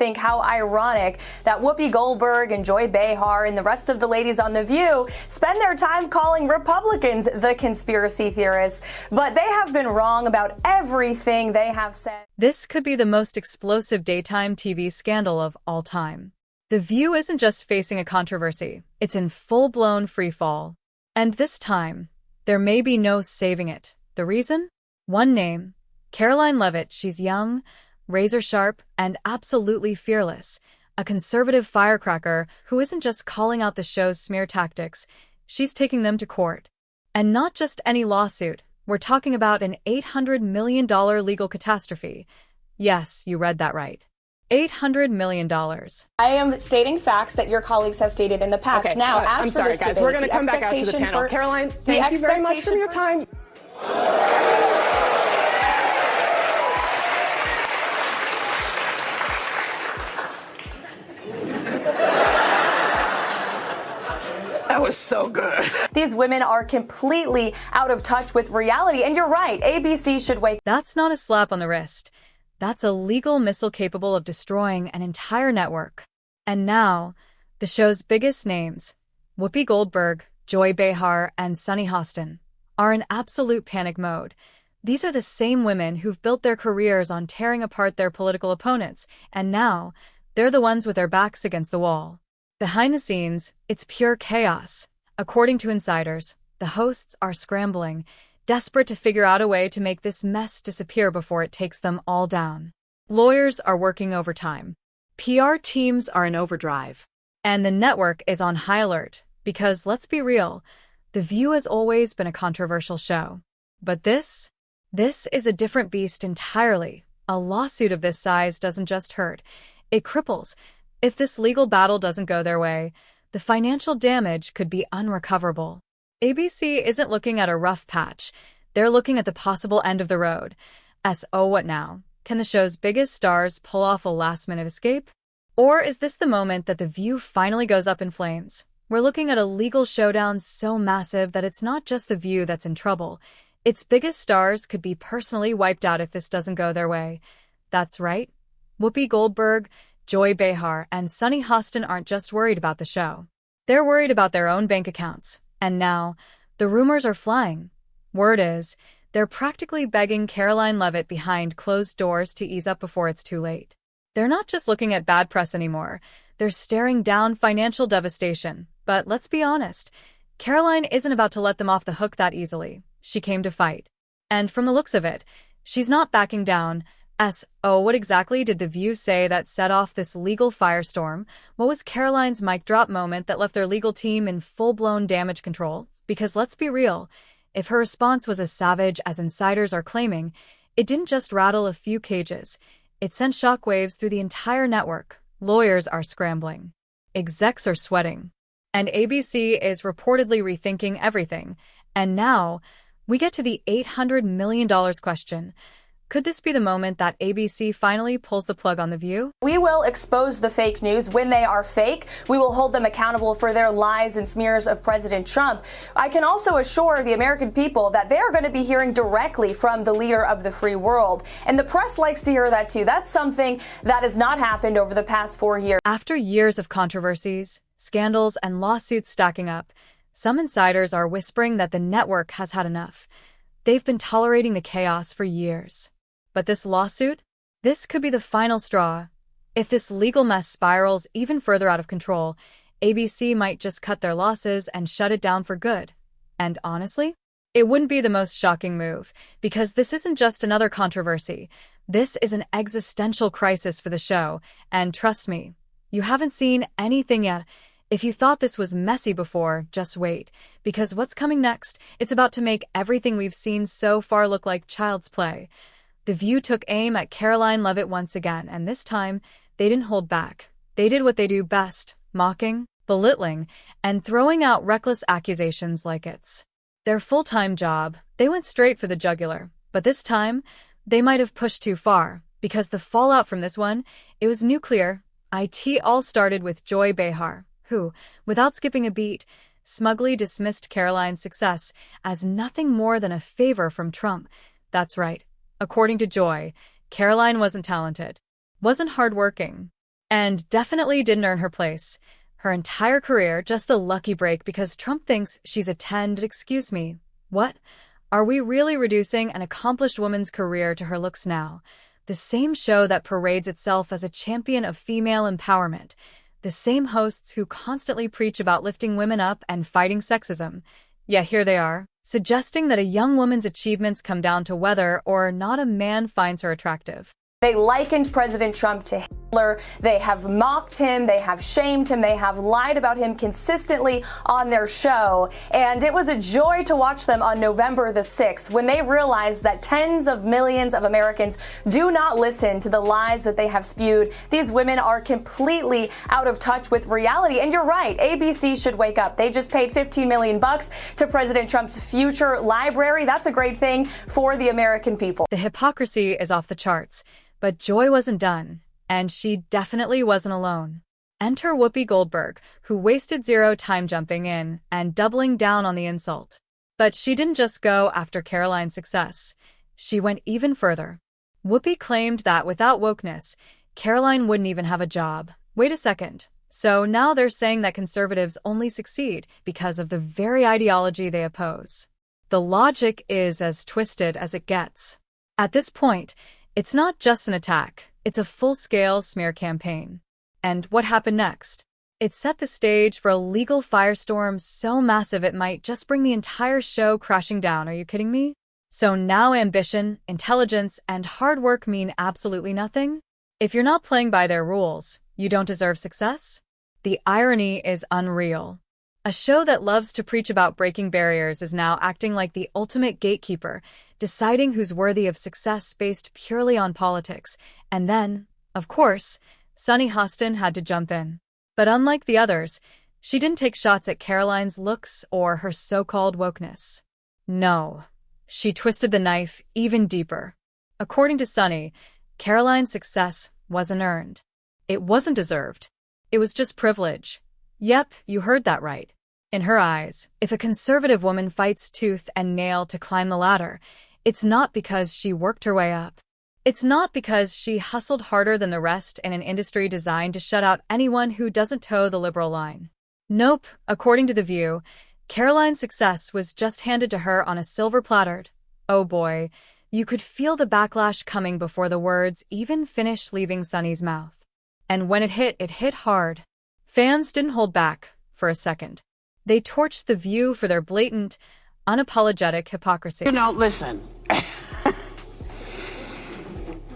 think how ironic that Whoopi Goldberg and Joy Behar and the rest of the ladies on The View spend their time calling Republicans the conspiracy theorists, but they have been wrong about everything they have said. This could be the most explosive daytime TV scandal of all time. The View isn't just facing a controversy, it's in full-blown freefall. And this time, there may be no saving it. The reason? One name, Karoline Leavitt. She's young, razor-sharp, and absolutely fearless. A conservative firecracker who isn't just calling out the show's smear tactics, she's taking them to court. And not just any lawsuit. We're talking about an $800 million legal catastrophe. Yes, you read that right. $800 million. I am stating facts that your colleagues have stated in the past. Okay, now, I'm sorry, guys. We're going to come back out to the panel. Karoline, thank you very much for your time. That was so good. These women are completely out of touch with reality. And you're right, ABC should wake. That's not a slap on the wrist. That's a legal missile capable of destroying an entire network. And now, the show's biggest names, Whoopi Goldberg, Joy Behar, and Sunny Hostin, are in absolute panic mode. These are the same women who've built their careers on tearing apart their political opponents, and now, they're the ones with their backs against the wall. Behind the scenes, it's pure chaos. According to insiders, the hosts are scrambling, desperate to figure out a way to make this mess disappear before it takes them all down. Lawyers are working overtime. PR teams are in overdrive. And the network is on high alert, because let's be real, The View has always been a controversial show. But this is a different beast entirely. A lawsuit of this size doesn't just hurt, it cripples. If this legal battle doesn't go their way, the financial damage could be unrecoverable. ABC isn't looking at a rough patch. They're looking at the possible end of the road. So what now? Can the show's biggest stars pull off a last-minute escape? Or is this the moment that The View finally goes up in flames? We're looking at a legal showdown so massive that it's not just The View that's in trouble. Its biggest stars could be personally wiped out if this doesn't go their way. That's right. Whoopi Goldberg, Joy Behar, and Sunny Hostin aren't just worried about the show. They're worried about their own bank accounts. And now, the rumors are flying. Word is, they're practically begging Karoline Leavitt behind closed doors to ease up before it's too late. They're not just looking at bad press anymore. They're staring down financial devastation. But let's be honest, Karoline isn't about to let them off the hook that easily. She came to fight. And from the looks of it, she's not backing down. What exactly did The View say that set off this legal firestorm? What was Karoline's mic drop moment that left their legal team in full-blown damage control? Because let's be real, if her response was as savage as insiders are claiming, it didn't just rattle a few cages. It sent shockwaves through the entire network. Lawyers are scrambling. Execs are sweating. And ABC is reportedly rethinking everything. And now, we get to the $800 million question. Could this be the moment that ABC finally pulls the plug on The View? We will expose the fake news when they are fake. We will hold them accountable for their lies and smears of President Trump. I can also assure the American people that they are going to be hearing directly from the leader of the free world. And the press likes to hear that too. That's something that has not happened over the past 4 years. After years of controversies, scandals, and lawsuits stacking up, some insiders are whispering that the network has had enough. They've been tolerating the chaos for years. But this lawsuit? This could be the final straw. If this legal mess spirals even further out of control, ABC might just cut their losses and shut it down for good. And honestly, it wouldn't be the most shocking move, because this isn't just another controversy. This is an existential crisis for the show, and trust me, you haven't seen anything yet. If you thought this was messy before, just wait, because what's coming next, it's about to make everything we've seen so far look like child's play. The View took aim at Karoline Leavitt once again, and this time, they didn't hold back. They did what they do best, mocking, belittling, and throwing out reckless accusations like it's their full-time job. They went straight for the jugular, but this time, they might have pushed too far, because the fallout from this one, it was nuclear. It all started with Joy Behar, who, without skipping a beat, smugly dismissed Karoline's success as nothing more than a favor from Trump. That's right. According to Joy, Karoline wasn't talented, wasn't hardworking, And definitely didn't earn her place. Her entire career, just a lucky break because Trump thinks she's a 10. Excuse me, what? Are we really reducing an accomplished woman's career to her looks now? The same show that parades itself as a champion of female empowerment. The same hosts who constantly preach about lifting women up and fighting sexism. Yet here they are, suggesting that a young woman's achievements come down to whether or not a man finds her attractive. They likened President Trump to Hitler. They have mocked him. They have shamed him. They have lied about him consistently on their show. And it was a joy to watch them on November the 6th when they realized that tens of millions of Americans do not listen to the lies that they have spewed. These women are completely out of touch with reality. And you're right, ABC should wake up. They just paid $15 million to President Trump's future library. That's a great thing for the American people. The hypocrisy is off the charts. But Joy wasn't done, and she definitely wasn't alone. Enter Whoopi Goldberg, who wasted zero time jumping in and doubling down on the insult. But she didn't just go after Karoline's success. She went even further. Whoopi claimed that without wokeness, Karoline wouldn't even have a job. Wait a second. So now they're saying that conservatives only succeed because of the very ideology they oppose. The logic is as twisted as it gets. At this point, it's not just an attack, it's a full-scale smear campaign. And what happened next? It set the stage for a legal firestorm so massive it might just bring the entire show crashing down. Are you kidding me? So now ambition, intelligence, and hard work mean absolutely nothing? If you're not playing by their rules, you don't deserve success? The irony is unreal. A show that loves to preach about breaking barriers is now acting like the ultimate gatekeeper, deciding who's worthy of success based purely on politics. And then, of course, Sunny Hostin had to jump in. But unlike the others, she didn't take shots at Karoline's looks or her so-called wokeness. No, she twisted the knife even deeper. According to Sunny, Karoline's success wasn't earned. It wasn't deserved. It was just privilege. Yep, you heard that right. In her eyes, if a conservative woman fights tooth and nail to climb the ladder, it's not because she worked her way up. It's not because she hustled harder than the rest in an industry designed to shut out anyone who doesn't toe the liberal line. Nope, according to The View, Karoline's success was just handed to her on a silver platter. Oh boy, you could feel the backlash coming before the words even finished leaving Sunny's mouth. And when it hit hard. Fans didn't hold back for a second. They torched The View for their blatant, unapologetic hypocrisy. You know, listen,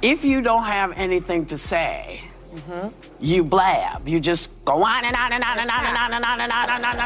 if you don't have anything to say, you blab. You just go on and on and on and on and on and on and on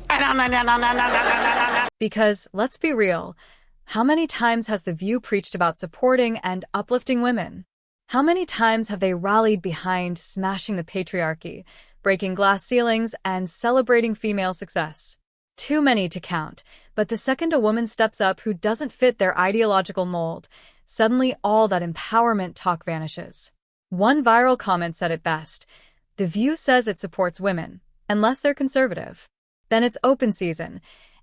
and on. Because, let's be real, how many times has The View preached about supporting and uplifting women? How many times have they rallied behind smashing the patriarchy, breaking glass ceilings, and celebrating female success? Too many to count, but the second a woman steps up who doesn't fit their ideological mold, suddenly all that empowerment talk vanishes. One viral comment said it best: The View says it supports women, unless they're conservative. Then it's open season,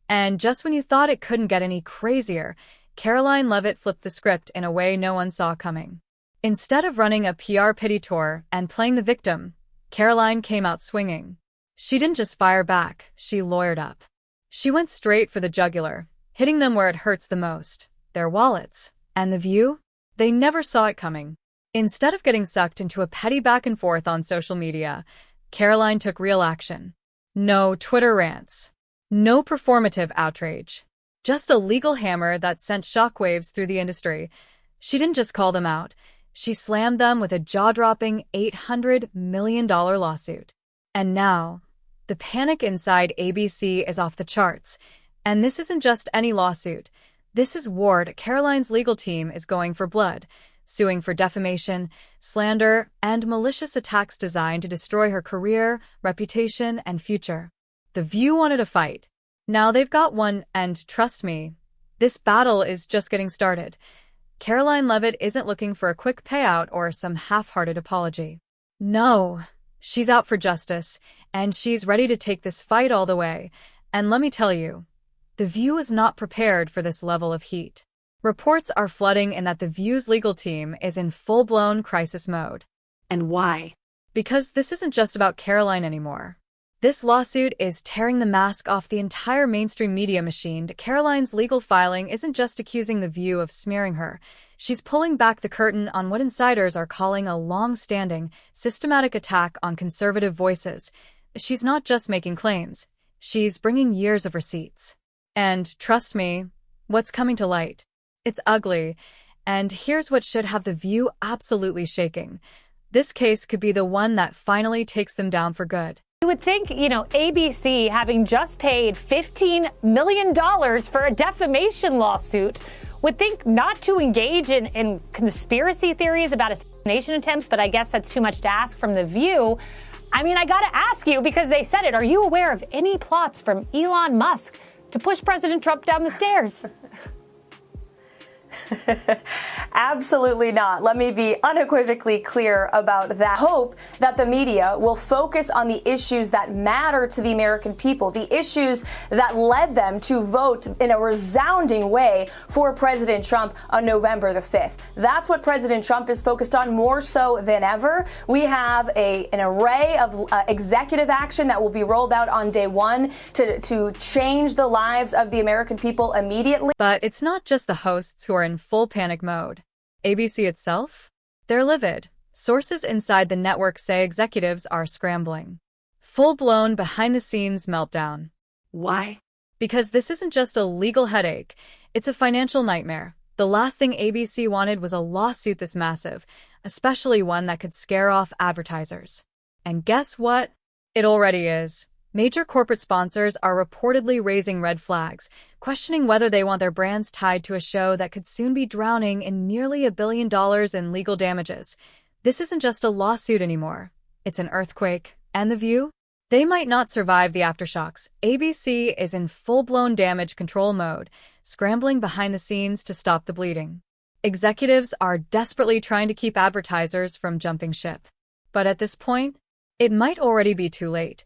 and just when you thought it couldn't get any crazier, Karoline Leavitt flipped the script in a way no one saw coming. Instead of running a PR pity tour and playing the victim, Karoline came out swinging. She didn't just fire back, she lawyered up. She went straight for the jugular, hitting them where it hurts the most, their wallets. And The View? They never saw it coming. Instead of getting sucked into a petty back and forth on social media, Karoline took real action. No Twitter rants. No performative outrage. Just a legal hammer that sent shockwaves through the industry. She didn't just call them out. She slammed them with a jaw-dropping $800 million lawsuit. And now, the panic inside ABC is off the charts. And this isn't just any lawsuit. This is war. Karoline's legal team is going for blood, suing for defamation, slander, and malicious attacks designed to destroy her career, reputation, and future. The View wanted a fight. Now they've got one, and trust me, this battle is just getting started. Karoline Leavitt isn't looking for a quick payout or some half-hearted apology. No, she's out for justice, and she's ready to take this fight all the way. And let me tell you, The View is not prepared for this level of heat. Reports are flooding in that The View's legal team is in full-blown crisis mode. And why? Because this isn't just about Karoline anymore. This lawsuit is tearing the mask off the entire mainstream media machine. Karoline's legal filing isn't just accusing The View of smearing her. She's pulling back the curtain on what insiders are calling a long-standing, systematic attack on conservative voices. She's not just making claims. She's bringing years of receipts. And trust me, what's coming to light? It's ugly. And here's what should have The View absolutely shaking. This case could be the one that finally takes them down for good. You would think, ABC, having just paid $15 million for a defamation lawsuit, would think not to engage in conspiracy theories about assassination attempts, but I guess that's too much to ask from The View. I mean, I got to ask you, because they said it, are you aware of any plots from Elon Musk to push President Trump down the stairs? Absolutely not. Let me be unequivocally clear about that. Hope that the media will focus on the issues that matter to the American people, the issues that led them to vote in a resounding way for President Trump on November the 5th. That's what President Trump is focused on more so than ever. We have an array of executive action that will be rolled out on day one to change the lives of the American people immediately. But it's not just the hosts who are in full panic mode. ABC itself? They're livid. Sources inside the network say executives are scrambling. Full-blown behind-the-scenes meltdown. Why? Because this isn't just a legal headache, it's a financial nightmare. The last thing ABC wanted was a lawsuit this massive, especially one that could scare off advertisers. And guess what? It already is. Major corporate sponsors are reportedly raising red flags, questioning whether they want their brands tied to a show that could soon be drowning in nearly $1 billion in legal damages. This isn't just a lawsuit anymore. It's an earthquake. And The View? They might not survive the aftershocks. ABC is in full-blown damage control mode, scrambling behind the scenes to stop the bleeding. Executives are desperately trying to keep advertisers from jumping ship. But at this point, it might already be too late.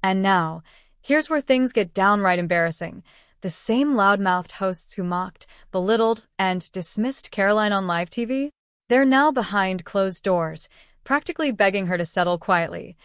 And now, here's where things get downright embarrassing. The same loudmouthed hosts who mocked, belittled, and dismissed Karoline on live TV, they're now behind closed doors, practically begging her to settle quietly.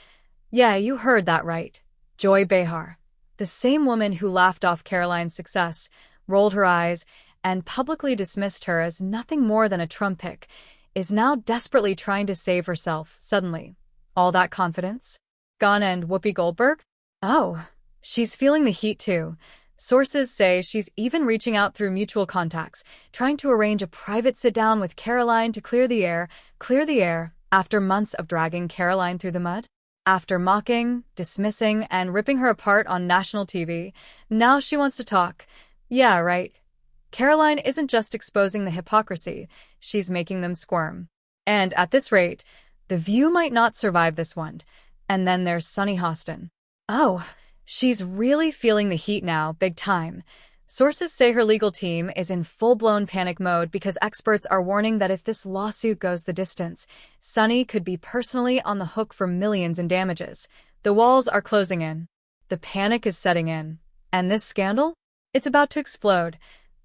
Yeah, you heard that right. Joy Behar, the same woman who laughed off Karoline's success, rolled her eyes, and publicly dismissed her as nothing more than a Trump pick, is now desperately trying to save herself suddenly. All that confidence? Gone. And Whoopi Goldberg? Oh, she's feeling the heat too. Sources say she's even reaching out through mutual contacts, trying to arrange a private sit-down with Karoline to clear the air, after months of dragging Karoline through the mud. After mocking, dismissing, and ripping her apart on national TV, now she wants to talk. Yeah, right. Karoline isn't just exposing the hypocrisy, she's making them squirm. And at this rate, The View might not survive this one. And then there's Sunny Hostin. Oh, she's really feeling the heat now, big time. Sources say her legal team is in full-blown panic mode because experts are warning that if this lawsuit goes the distance, Sunny could be personally on the hook for millions in damages. The walls are closing in. The panic is setting in. And this scandal? It's about to explode.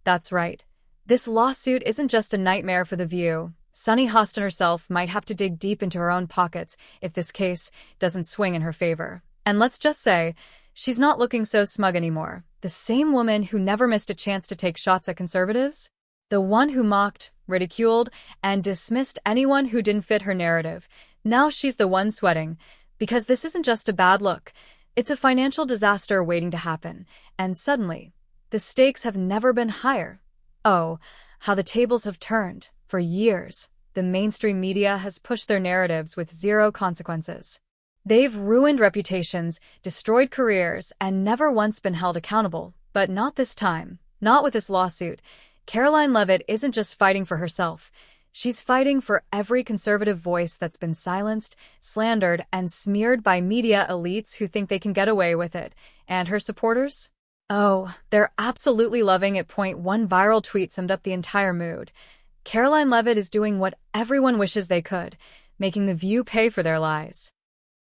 That's right. This lawsuit isn't just a nightmare for The View. Sunny Hostin herself might have to dig deep into her own pockets if this case doesn't swing in her favor. And let's just say, she's not looking so smug anymore. The same woman who never missed a chance to take shots at conservatives? The one who mocked, ridiculed, and dismissed anyone who didn't fit her narrative. Now she's the one sweating. Because this isn't just a bad look. It's a financial disaster waiting to happen. And suddenly, the stakes have never been higher. Oh, how the tables have turned. For years, the mainstream media has pushed their narratives with zero consequences. They've ruined reputations, destroyed careers, and never once been held accountable. But not this time. Not with this lawsuit. Karoline Leavitt isn't just fighting for herself. She's fighting for every conservative voice that's been silenced, slandered, and smeared by media elites who think they can get away with it. And her supporters? Oh, they're absolutely loving it. One viral tweet summed up the entire mood. Karoline Leavitt is doing what everyone wishes they could, making The View pay for their lies.